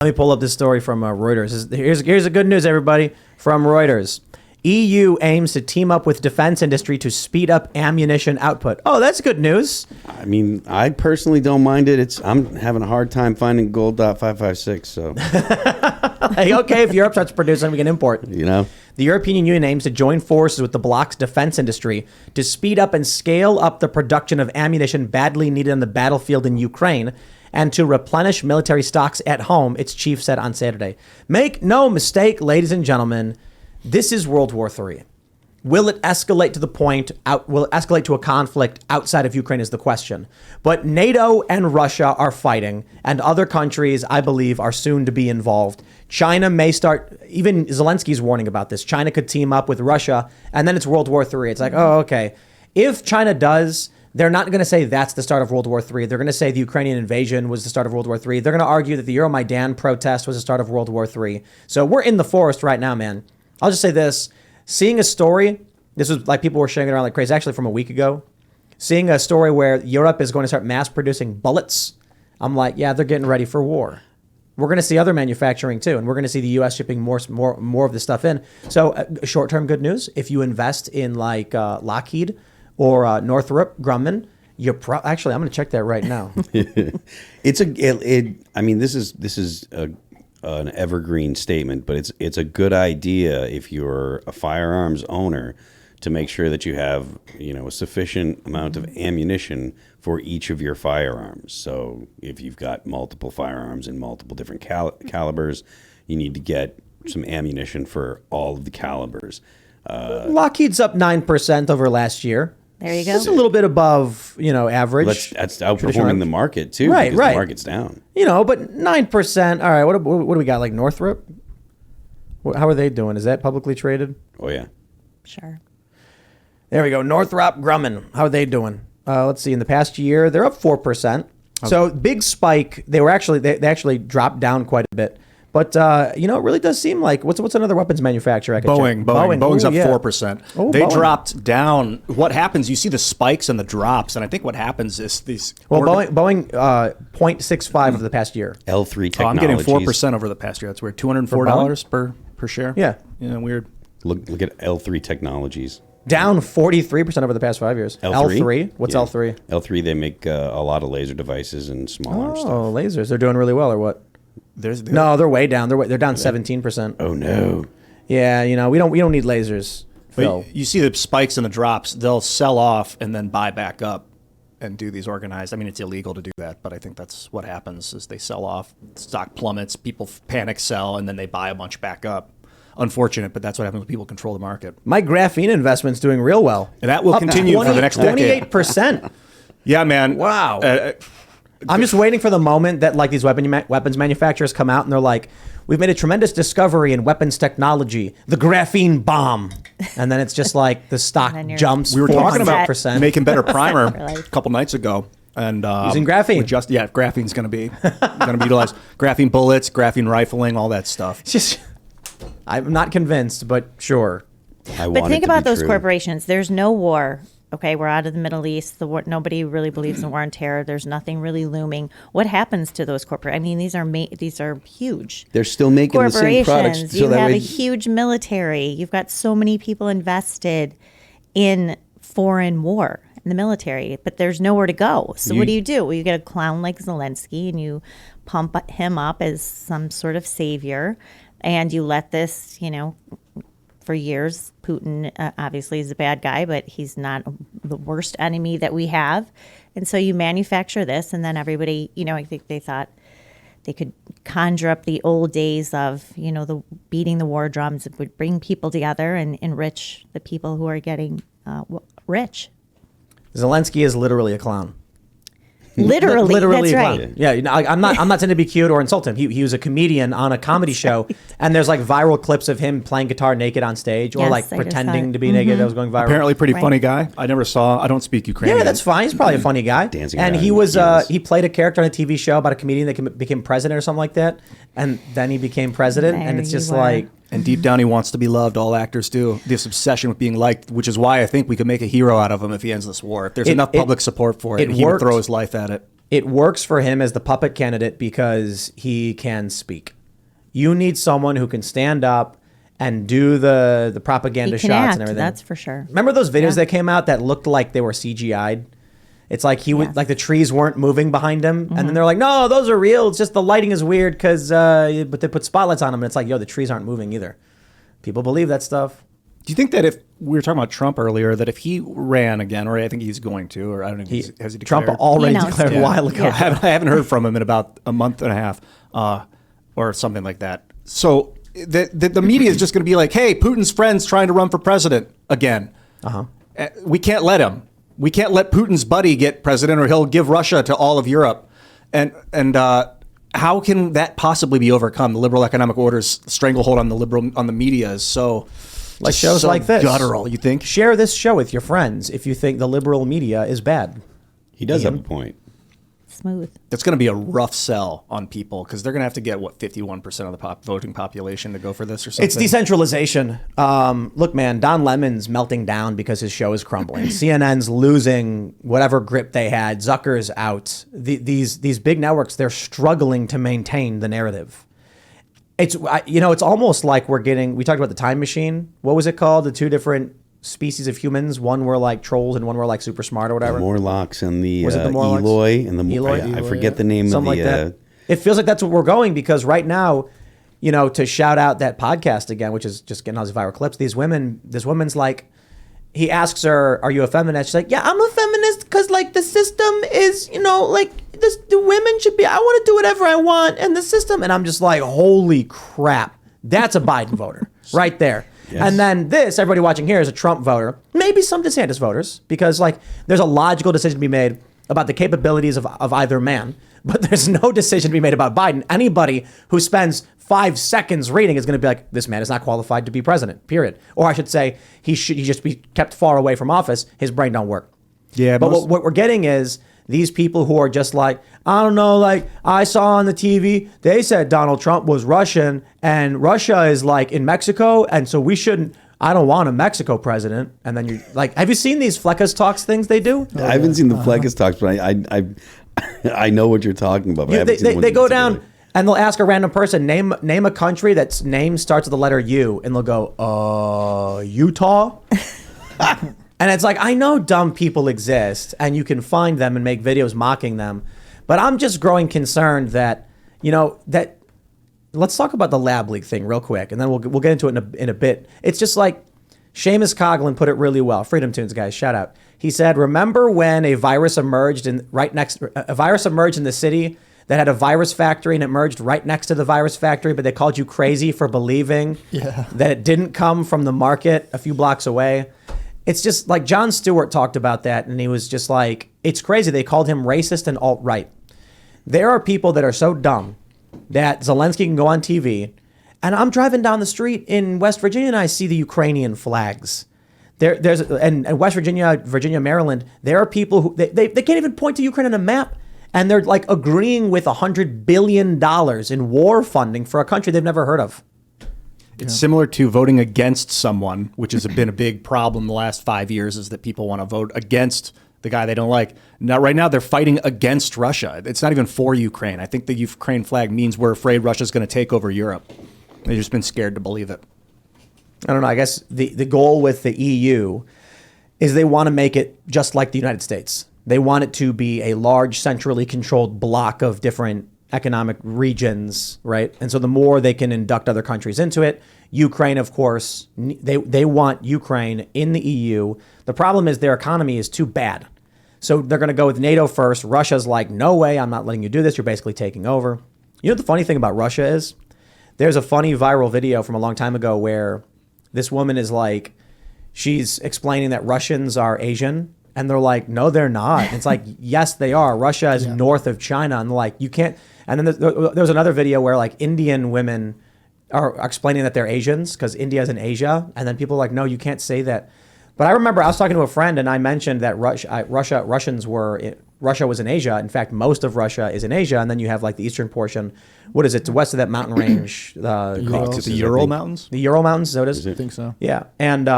Let me pull up this story from Reuters. Here's the good news, everybody, from Reuters. EU aims to team up with defense industry to speed up ammunition output. Oh, that's good news. I mean, I personally don't mind it. I'm having a hard time finding gold .556, so. Hey, okay, if Europe starts producing, we can import. You know? The European Union aims to join forces with the bloc's defense industry to speed up and scale up the production of ammunition badly needed on the battlefield in Ukraine and to replenish military stocks at home, its chief said on Saturday. Make no mistake, ladies and gentlemen, this is World War III. Will it escalate to the point, will it escalate to a conflict outside of Ukraine is the question. But NATO and Russia are fighting, and other countries, I believe, are soon to be involved. China may start, even Zelensky's warning about this. China could team up with Russia, and then it's World War III. It's like, oh, okay. If China does, they're not going to say that's the start of World War III. They're going to say the Ukrainian invasion was the start of World War III. They're going to argue that the Euromaidan protest was the start of World War III. So we're in the forest right now, man. I'll just say this. Seeing a story, this was like people were sharing it around like crazy, actually from a week ago. Seeing a story where Europe is going to start mass producing bullets, I'm like, yeah, they're getting ready for war. We're going to see other manufacturing too, and we're going to see the U.S. shipping more of the stuff in. So short-term good news, if you invest in like Lockheed or Northrop Grumman, actually, I'm going to check that right now. I mean, this is an evergreen statement, but it's a good idea if you're a firearms owner to make sure that you have, a sufficient amount of ammunition for each of your firearms. So if you've got multiple firearms in multiple different calibers, you need to get some ammunition for all of the calibers. Lockheed's up 9% over last year. There you go. It's a little bit above, average. That's outperforming the market too. Right. The market's down. But 9%. All right. What do we got? Like Northrop? How are they doing? Is that publicly traded? Oh yeah. Sure. There we go. Northrop Grumman. How are they doing? Let's see. In the past year, they're up 4%. So big spike. They actually dropped down quite a bit. But, it really does seem like, what's another weapons manufacturer I could check? Boeing's up 4%. Oh, they Boeing. dropped down. What happens, you see the spikes and the drops, and I think what happens is these... Well, Boeing 0.65 over the past year. L3 Technologies. I'm getting 4% over the past year. That's weird. $204 per share? Yeah. Yeah, weird. Look at L3 Technologies. Down 43% over the past 5 years. L3? What's L3? L3, they make a lot of laser devices and small arm stuff. Oh, lasers. They're doing really well, or what? No, they're way down. They're down 17%. Oh no. Yeah, we don't need lasers. Phil. You see the spikes and the drops. They'll sell off and then buy back up and do these organized. I mean, it's illegal to do that, but I think that's what happens is they sell off, stock plummets, people panic sell, and then they buy a bunch back up. Unfortunate, but that's what happens when people control the market. My graphene investment's doing real well. And that will continue for the next decade. 28%. Yeah, man. Wow. I'm just waiting for the moment that like these weapons manufacturers come out and they're like, we've made a tremendous discovery in weapons technology, the graphene bomb. And then it's just like the stock jumps. We were talking about making better Like- primer a couple nights ago. And using graphene. Graphene's going to be utilized. Graphene bullets, graphene rifling, all that stuff. It's just, I'm not convinced, but sure. But think about those corporations. There's no war. Okay, we're out of the Middle East. The war, nobody really believes in war and terror. There's nothing really looming. What happens to those corporate? I mean, these are huge. They're still making the same products. You have a huge military. You've got so many people invested in foreign war in the military, but there's nowhere to go. So what do? Well, you get a clown like Zelensky and you pump him up as some sort of savior, and you let this, for years, Putin obviously is a bad guy, but he's not the worst enemy that we have. And so you manufacture this, and then everybody, I think they thought they could conjure up the old days of, the beating the war drums. It would bring people together and enrich the people who are getting rich. Zelensky is literally a clown. Literally, that's right. Yeah, I'm not saying to be cute or insult him. He was a comedian on a comedy show, and there's like viral clips of him playing guitar naked on stage, or like pretending to be naked. That was going viral. Apparently, pretty funny guy. I don't speak Ukrainian. Yeah, that's fine. He's probably a funny guy. And he was he played a character on a TV show about a comedian that became president or something like that, and then he became president, and it's just like. And deep down, he wants to be loved. All actors do. This obsession with being liked, which is why I think we could make a hero out of him if he ends this war. If there's enough public support for it, he would throw his life at it. it works for him as the puppet candidate because he can speak. You need someone who can stand up and do the propaganda He can shots act, and everything. that's for sure. Remember those videos that came out that looked like they were CGI'd? It's like he would, like the trees weren't moving behind him, and then they're like, "No, those are real. It's just the lighting is weird because, but they put spotlights on them, and it's like, yo, the trees aren't moving either." People believe that stuff. Do you think that if we were talking about Trump earlier, that if he ran again, or I think he's going to, or I don't know, has he declared? Trump already He announced declared it. a while ago. I haven't heard from him in about a month and a half, or something like that. So the media is just going to be like, "Hey, Putin's friend's trying to run for president again. We can't let him. We can't let Putin's buddy get president, or he'll give Russia to all of Europe." And how can that possibly be overcome? The liberal economic order's stranglehold on the media is so Like just shows so like this. guttural. You think? Share this show with your friends if you think the liberal media is bad. He does have a point. Smooth. It's going to be a rough sell on people because they're going to have to get 51% of the voting population to go for this or something. It's decentralization. Look, man, Don Lemon's melting down because his show is crumbling. CNN's losing whatever grip they had. Zucker's out. These big networks, they're struggling to maintain the narrative. It's almost like we talked about the time machine. What was it called? The two different species of humans. One were like trolls and one were like super smart or whatever. The Morlocks and the, Was it the Morlocks? Eloy and the Eloy? I forget the name Something of the. like that. It feels like that's what we're going because right now, to shout out that podcast again, which is just getting all these viral clips. This woman's like, he asks her, "Are you a feminist?" She's like, "Yeah, I'm a feminist because like the system is, like this. The women should be. I want to do whatever I want, and the system." And I'm just like, holy crap, that's a Biden voter right there. Yes. And then everybody watching here is a Trump voter, maybe some DeSantis voters, because like there's a logical decision to be made about the capabilities of either man, but there's no decision to be made about Biden. Anybody who spends 5 seconds reading is going to be like, this man is not qualified to be president, period. Or I should say, he just be kept far away from office. His brain don't work. Yeah, But what we're getting is these people who are just like, I don't know, like I saw on the TV, they said Donald Trump was Russian and Russia is like in Mexico. And so I don't want a Mexico president. And then you're like, have you seen these Fleckus Talks things they do? I haven't seen the Fleckus Talks, but I know what you're talking about. But I haven't seen the one They go in down particular. and they'll ask a random person, name a country that's name starts with the letter U. And they'll go, Utah? And it's like, I know dumb people exist and you can find them and make videos mocking them. But I'm just growing concerned that, let's talk about the lab leak thing real quick. And then we'll get into it in a bit. It's just like Seamus Coughlin put it really well. Freedom Tunes, guys, shout out. He said, remember when a virus emerged in the city that had a virus factory and it emerged right next to the virus factory, but they called you crazy for believing that it didn't come from the market a few blocks away? It's just like Jon Stewart talked about that, and he was just like, it's crazy. They called him racist and alt-right. There are people that are so dumb that Zelensky can go on TV, and I'm driving down the street in West Virginia, and I see the Ukrainian flags. And West Virginia, Maryland, there are people who, they can't even point to Ukraine on a map, and they're like agreeing with $100 billion in war funding for a country they've never heard of. It's similar to voting against someone, which has been a big problem the last 5 years, is that people want to vote against the guy they don't like. Now, right now, they're fighting against Russia. It's not even for Ukraine. I think the Ukraine flag means we're afraid Russia's going to take over Europe. They've just been scared to believe it. I don't know. I guess the goal with the EU is they want to make it just like the United States. They want it to be a large, centrally controlled block of different economic regions, right? And so the more they can induct other countries into it, Ukraine, of course, they want Ukraine in the EU. The problem is their economy is too bad. So they're going to go with NATO first. Russia's like, no way, I'm not letting you do this. You're basically taking over. You know what the funny thing about Russia is? There's a funny viral video from a long time ago where this woman is like, she's explaining that Russians are Asian. And they're like, no, they're not. And it's like, yes, they are. Russia is north of China. And like, you can't. And then there's another video where like Indian women are explaining that they're Asians because India is in Asia. And then people are like, no, you can't say that. But I remember I was talking to a friend and I mentioned that Russia was in Asia. In fact, most of Russia is in Asia. And then you have like the eastern portion. What is it? To west of that mountain range. The Ural Mountains? The Ural Mountains, so it is? I think so. Yeah. And,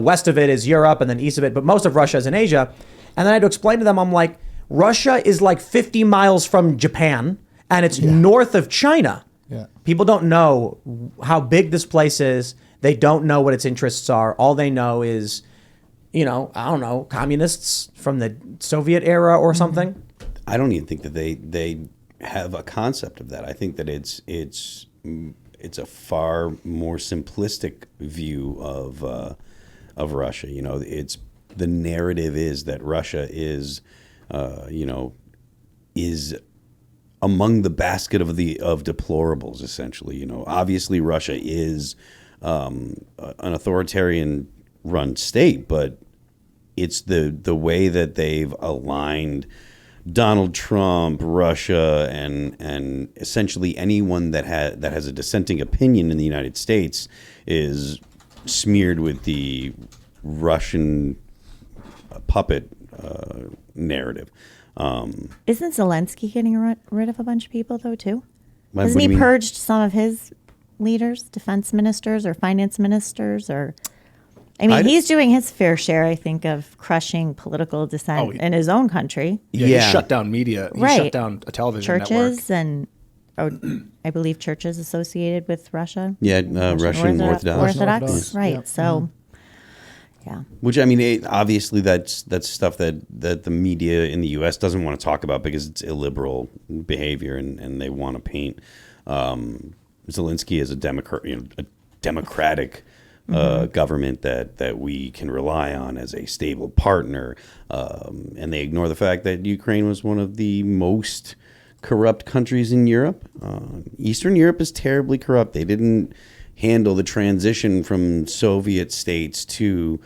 west of it is Europe and then east of it. But most of Russia is in Asia. And then I had to explain to them, I'm like, Russia is like 50 miles from Japan, and it's north of China. Yeah. People don't know how big this place is. They don't know what its interests are. All they know is, I don't know, communists from the Soviet era or something. I don't even think that they have a concept of that. I think that it's a far more simplistic view of Russia. It's the narrative is that Russia is among the basket of deplorables, essentially. Obviously Russia is an authoritarian run state, but it's the way that they've aligned Donald Trump, Russia, and essentially anyone that has a dissenting opinion in the United States is smeared with the Russian puppet narrative. Isn't Zelensky getting rid of a bunch of people, though, too? What Hasn't do he you mean? purged some of his leaders, defense ministers or finance ministers? He's doing his fair share, I think, of crushing political dissent in his own country. Yeah, he shut down media. He shut down a television churches network. I believe churches associated with Russia. Yeah, Russian Orthodox. Right. Yeah. So, yeah. Which obviously that's stuff that the media in the U.S. doesn't want to talk about because it's illiberal behavior, and they want to paint Zelensky as a democratic government that we can rely on as a stable partner, and they ignore the fact that Ukraine was one of the most corrupt countries in Europe. Eastern Europe is terribly corrupt. They didn't handle the transition from Soviet states to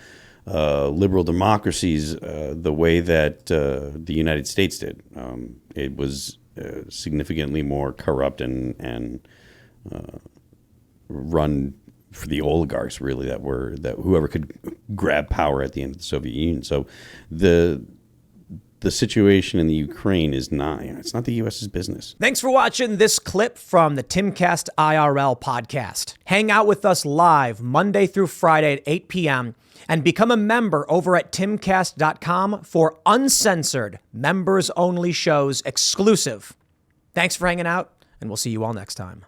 liberal democracies the way that the United States did. It was significantly more corrupt and run for the oligarchs, really, that whoever could grab power at the end of the Soviet Union. So the situation in the Ukraine is not, it's not the U.S.'s business. Thanks for watching this clip from the Timcast IRL podcast. Hang out with us live Monday through Friday at 8 p.m. and become a member over at timcast.com for uncensored, members-only shows exclusive. Thanks for hanging out, and we'll see you all next time.